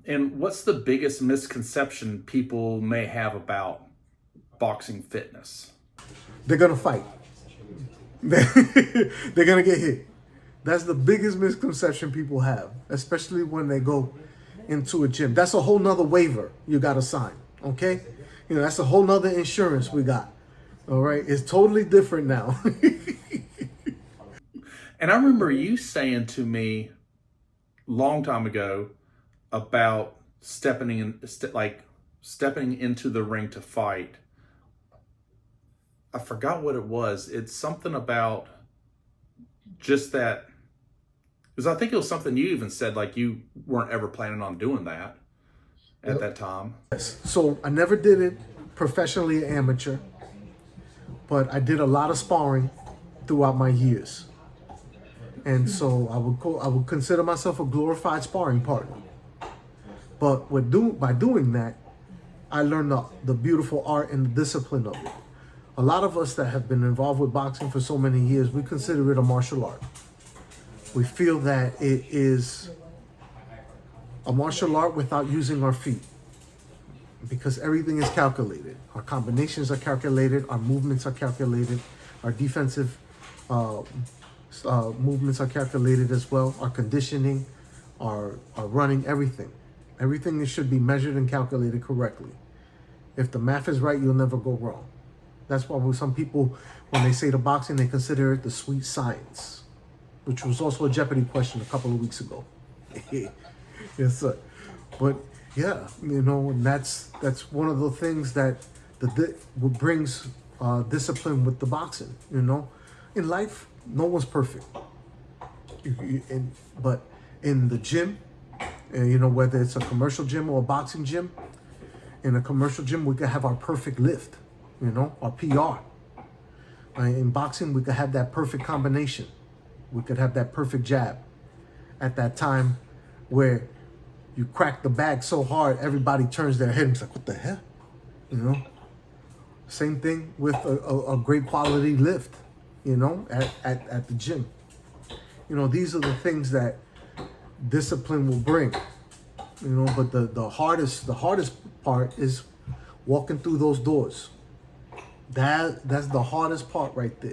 And what's the biggest misconception people may have about boxing fitness? They're gonna fight. They're gonna get hit. That's the biggest misconception people have, especially when they go into a gym. That's a whole nother waiver you gotta sign. Okay? That's a whole nother insurance we got. All right. It's totally different now. And I remember you saying to me long time ago about stepping into the ring to fight. I forgot what it was. It's something about just that, because I think it was something you even said, like you weren't ever planning on doing that at that time. So I never did it professionally, amateur, but I did a lot of sparring throughout my years. And so I would consider myself a glorified sparring partner. But by doing that, I learned the beautiful art and the discipline of it. A lot of us that have been involved with boxing for so many years, we consider it a martial art. We feel that it is a martial art without using our feet, because everything is calculated. Our combinations are calculated, our movements are calculated, our defensive movements are calculated as well, our conditioning, our running, everything. Everything should be measured and calculated correctly. If the math is right, you'll never go wrong. That's why some people, when they say the boxing, they consider it the sweet science, which was also a Jeopardy question a couple of weeks ago. Yes, sir. But yeah, and that's one of the things that what brings discipline with the boxing. In life, no one's perfect. But in the gym, whether it's a commercial gym or a boxing gym, in a commercial gym, we could have our perfect lift, our PR. In boxing, we could have that perfect combination. We could have that perfect jab at that time where you crack the bag so hard, everybody turns their head and is like, what the hell? Same thing with a great quality lift, at the gym. These are the things that discipline will bring. But the hardest part is walking through those doors. That's the hardest part right there.